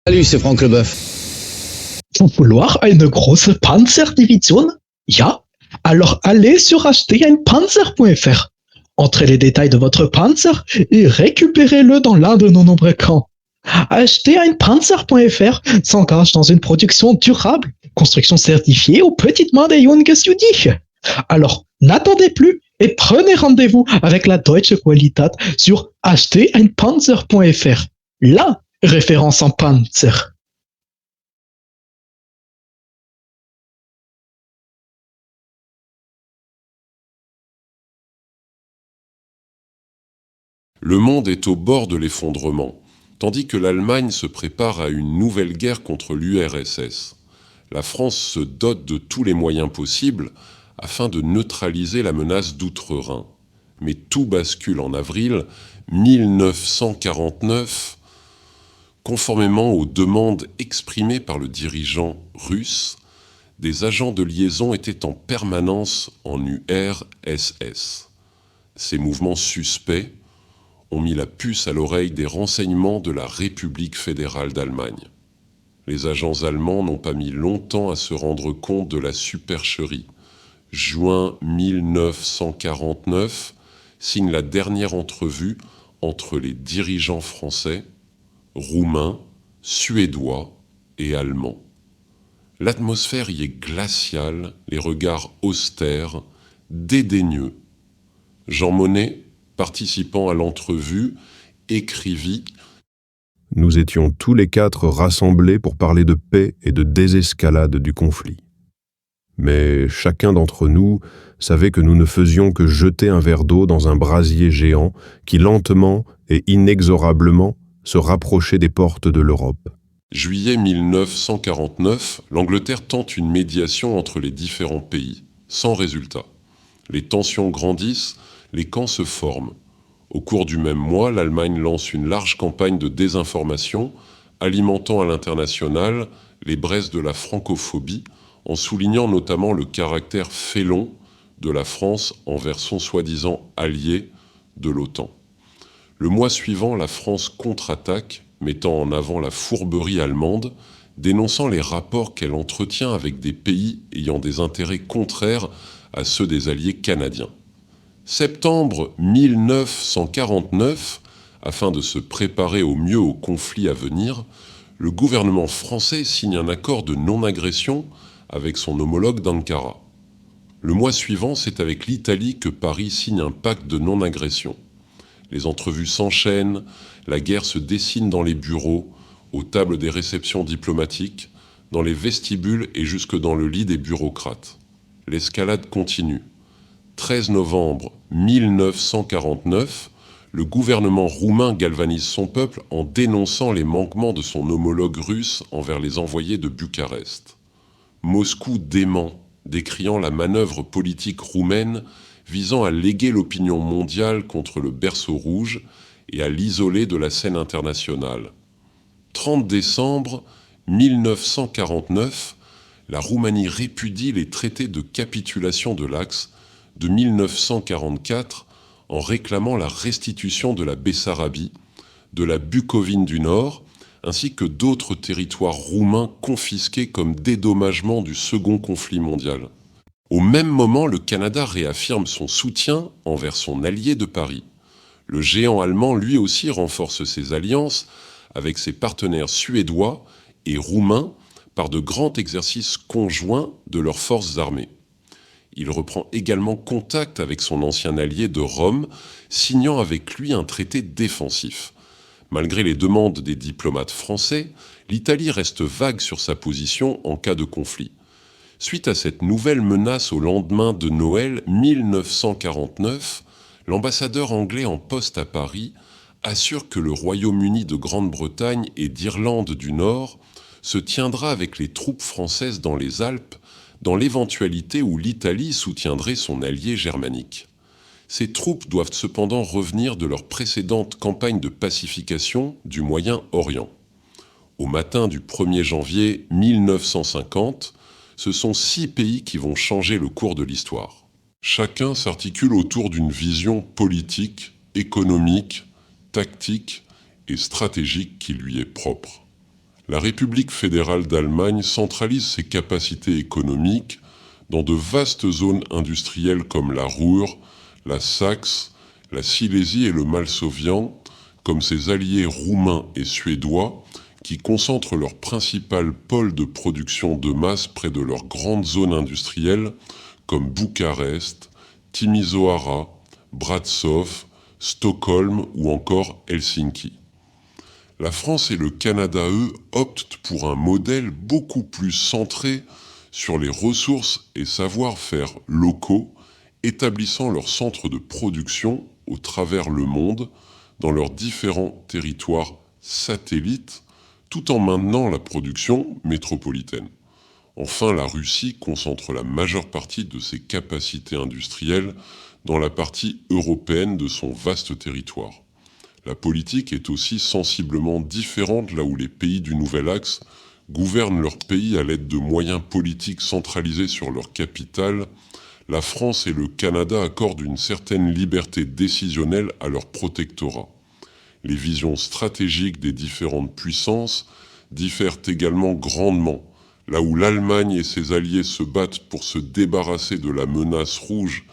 Salut, c'est Franck Leboeuf. Vous vouloir eine große Panzerdivision? Ja? Alors allez sur achetereinpanzer.fr. Entrez les détails de votre Panzer et récupérez-le dans l'un de nos nombreux camps. Achetereinpanzer.fr s'engage dans une production durable, construction certifiée aux petites mains des Junges Judich. Alors n'attendez plus et prenez rendez-vous avec la Deutsche Qualität sur achetereinpanzer.fr. La référence en Panzer. Le monde est au bord de l'effondrement, tandis que l'Allemagne se prépare à une nouvelle guerre contre l'URSS. La France se dote de tous les moyens possibles afin de neutraliser la menace d'outre-Rhin. Mais tout bascule en avril 1949, conformément aux demandes exprimées par le dirigeant russe. Des agents de liaison étaient en permanence en URSS. Ces mouvements suspects ont mis la puce à l'oreille des renseignements de la République fédérale d'Allemagne. Les agents allemands n'ont pas mis longtemps à se rendre compte de la supercherie. Juin 1949 signe la dernière entrevue entre les dirigeants français, roumains, suédois et allemands. L'atmosphère y est glaciale, les regards austères, dédaigneux. Jean Monnet, participant à l'entrevue, écrivit « Nous étions tous les quatre rassemblés pour parler de paix et de désescalade du conflit. Mais chacun d'entre nous savait que nous ne faisions que jeter un verre d'eau dans un brasier géant qui lentement et inexorablement se rapprochait des portes de l'Europe. » Juillet 1949, l'Angleterre tente une médiation entre les différents pays, sans résultat. Les tensions grandissent, les camps se forment. Au cours du même mois, l'Allemagne lance une large campagne de désinformation, alimentant à l'international les braises de la francophobie, en soulignant notamment le caractère félon de la France envers son soi-disant allié de l'OTAN. Le mois suivant, la France contre-attaque, mettant en avant la fourberie allemande, dénonçant les rapports qu'elle entretient avec des pays ayant des intérêts contraires à ceux des alliés canadiens. Septembre 1949, afin de se préparer au mieux au conflit à venir, le gouvernement français signe un accord de non-agression avec son homologue d'Ankara. Le mois suivant, c'est avec l'Italie que Paris signe un pacte de non-agression. Les entrevues s'enchaînent, la guerre se dessine dans les bureaux, aux tables des réceptions diplomatiques, dans les vestibules et jusque dans le lit des bureaucrates. L'escalade continue. 13 novembre 1949, le gouvernement roumain galvanise son peuple en dénonçant les manquements de son homologue russe envers les envoyés de Bucarest. Moscou dément, décriant la manœuvre politique roumaine visant à léguer l'opinion mondiale contre le berceau rouge et à l'isoler de la scène internationale. 30 décembre 1949, la Roumanie répudie les traités de capitulation de l'Axe de 1944 en réclamant la restitution de la Bessarabie, de la Bucovine du Nord, ainsi que d'autres territoires roumains confisqués comme dédommagement du second conflit mondial. Au même moment, le Canada réaffirme son soutien envers son allié de Paris. Le géant allemand lui aussi renforce ses alliances avec ses partenaires suédois et roumains par de grands exercices conjoints de leurs forces armées. Il reprend également contact avec son ancien allié de Rome, signant avec lui un traité défensif. Malgré les demandes des diplomates français, l'Italie reste vague sur sa position en cas de conflit. Suite à cette nouvelle menace au lendemain de Noël 1949, l'ambassadeur anglais en poste à Paris assure que le Royaume-Uni de Grande-Bretagne et d'Irlande du Nord se tiendra avec les troupes françaises dans les Alpes dans l'éventualité où l'Italie soutiendrait son allié germanique. Ces troupes doivent cependant revenir de leur précédente campagne de pacification du Moyen-Orient. Au matin du 1er janvier 1950, ce sont 6 pays qui vont changer le cours de l'histoire. Chacun s'articule autour d'une vision politique, économique, tactique et stratégique qui lui est propre. La République fédérale d'Allemagne centralise ses capacités économiques dans de vastes zones industrielles comme la Ruhr, la Saxe, la Silésie et le Malsovian, comme ses alliés roumains et suédois, qui concentrent leur principal pôle de production de masse près de leurs grandes zones industrielles comme Bucarest, Timisoara, Brasov, Stockholm ou encore Helsinki. La France et le Canada, eux, optent pour un modèle beaucoup plus centré sur les ressources et savoir-faire locaux, établissant leurs centres de production au travers le monde, dans leurs différents territoires satellites, tout en maintenant la production métropolitaine. Enfin, la Russie concentre la majeure partie de ses capacités industrielles dans la partie européenne de son vaste territoire. La politique est aussi sensiblement différente là où les pays du Nouvel Axe gouvernent leur pays à l'aide de moyens politiques centralisés sur leur capitale. La France et le Canada accordent une certaine liberté décisionnelle à leur protectorat. Les visions stratégiques des différentes puissances diffèrent également grandement. Là où l'Allemagne et ses alliés se battent pour se débarrasser de la menace rouge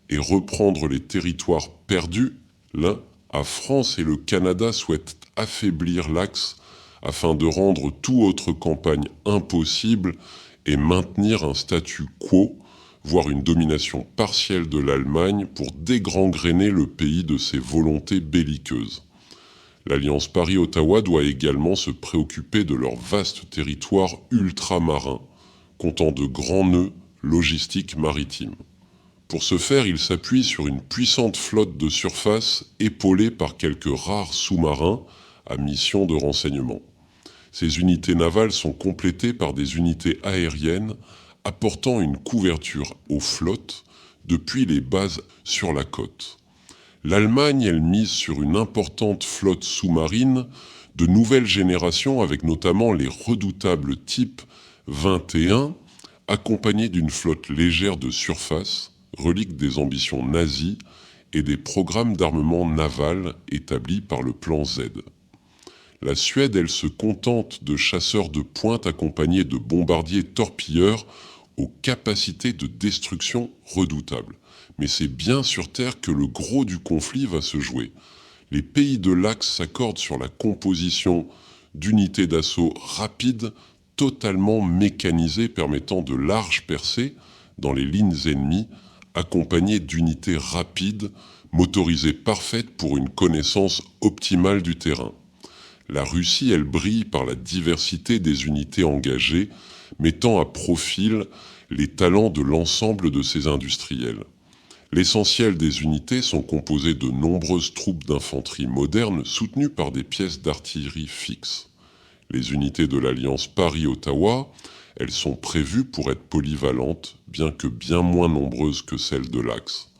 et reprendre les territoires perdus, la France et le Canada souhaitent affaiblir l'Axe afin de rendre toute autre campagne impossible et maintenir un statu quo, voire une domination partielle de l'Allemagne pour dégangréner le pays de ses volontés belliqueuses. L'Alliance Paris-Ottawa doit également se préoccuper de leur vaste territoire ultramarin, comptant de grands nœuds logistiques maritimes. Pour ce faire, il s'appuie sur une puissante flotte de surface épaulée par quelques rares sous-marins à mission de renseignement. Ces unités navales sont complétées par des unités aériennes apportant une couverture aux flottes depuis les bases sur la côte. L'Allemagne, elle mise sur une importante flotte sous-marine de nouvelle génération avec notamment les redoutables types 21, accompagnés d'une flotte légère de surface, relique des ambitions nazies et des programmes d'armement naval établis par le plan Z. La Suède, elle se contente de chasseurs de pointe accompagnés de bombardiers torpilleurs aux capacités de destruction redoutables. Mais c'est bien sur Terre que le gros du conflit va se jouer. Les pays de l'Axe s'accordent sur la composition d'unités d'assaut rapides, totalement mécanisées permettant de larges percées dans les lignes ennemies, accompagnées d'unités rapides, motorisées parfaites pour une connaissance optimale du terrain. La Russie, elle brille par la diversité des unités engagées, mettant à profil les talents de l'ensemble de ses industriels. L'essentiel des unités sont composées de nombreuses troupes d'infanterie modernes soutenues par des pièces d'artillerie fixes. Les unités de l'Alliance Paris-Ottawa, elles sont prévues pour être polyvalentes, bien que bien moins nombreuses que celles de l'Axe.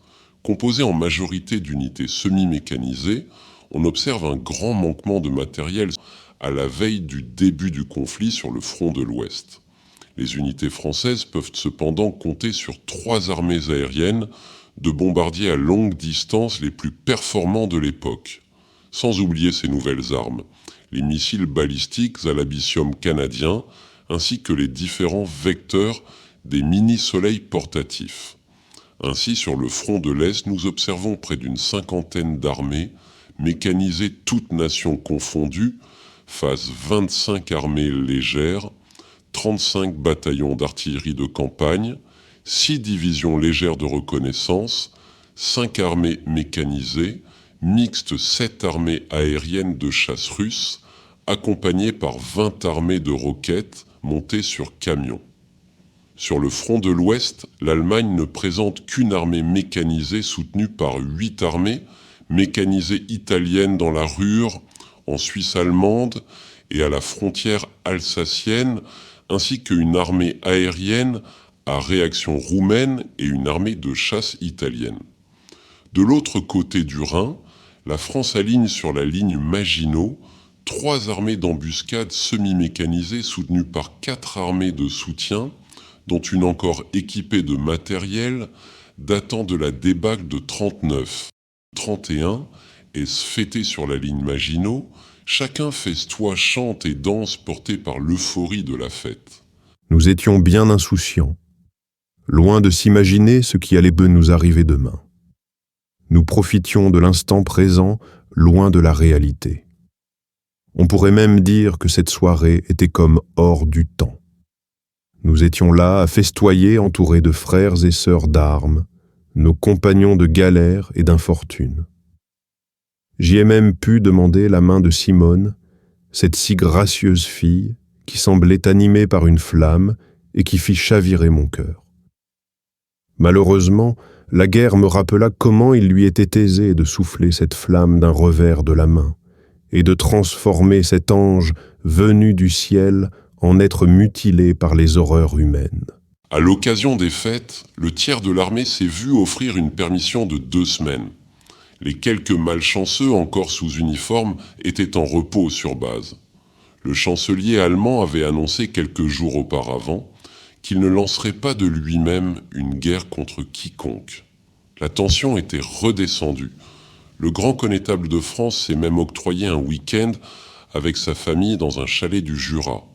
Composées en majorité d'unités semi-mécanisées, on observe un grand manquement de matériel à la veille du début du conflit sur le front de l'Ouest. Les unités françaises peuvent cependant compter sur 3 armées aériennes de bombardiers à longue distance les plus performants de l'époque. Sans oublier ces nouvelles armes, les missiles balistiques à l'abitium canadien, ainsi que les différents vecteurs des mini-soleils portatifs. Ainsi, sur le front de l'Est, nous observons près d'une 50aine d'armées, mécanisées toutes nations confondues, face 25 armées légères, 35 bataillons d'artillerie de campagne, 6 divisions légères de reconnaissance, 5 armées mécanisées, mixtes 7 armées aériennes de chasse russes, accompagnées par 20 armées de roquettes montées sur camions. Sur le front de l'Ouest, l'Allemagne ne présente qu'une armée mécanisée soutenue par 8 armées mécanisées italiennes dans la Ruhr, en Suisse allemande et à la frontière alsacienne, ainsi qu'une armée aérienne à réaction roumaine et une armée de chasse italienne. De l'autre côté du Rhin, la France aligne sur la ligne Maginot 3 armées d'embuscade semi-mécanisées soutenues par 4 armées de soutien, dont une encore équipée de matériel datant de la débâcle de 39. 31 est fêtée sur la ligne Maginot, Chacun festoie, chante et danse porté par l'euphorie de la fête. Nous étions bien insouciants, loin de s'imaginer ce qui allait nous arriver demain. Nous profitions de l'instant présent, loin de la réalité. On pourrait même dire que cette soirée était comme hors du temps. Nous étions là à festoyer entourés de frères et sœurs d'armes, nos compagnons de galère et d'infortune. J'y ai même pu demander la main de Simone, cette si gracieuse fille qui semblait animée par une flamme et qui fit chavirer mon cœur. Malheureusement, la guerre me rappela comment il lui était aisé de souffler cette flamme d'un revers de la main et de transformer cet ange venu du ciel en être mutilé par les horreurs humaines. À l'occasion des fêtes, le tiers de l'armée s'est vu offrir une permission de 2 semaines. Les quelques malchanceux encore sous uniforme étaient en repos sur base. Le chancelier allemand avait annoncé quelques jours auparavant qu'il ne lancerait pas de lui-même une guerre contre quiconque. La tension était redescendue. Le grand connétable de France s'est même octroyé un week-end avec sa famille dans un chalet du Jura.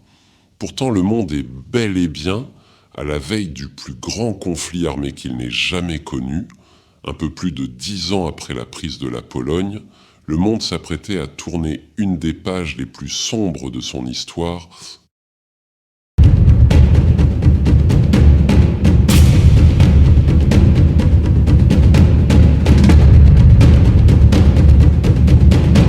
Pourtant, le monde est bel et bien à la veille du plus grand conflit armé qu'il n'ait jamais connu. Un peu plus de 10 ans après la prise de la Pologne, le monde s'apprêtait à tourner une des pages les plus sombres de son histoire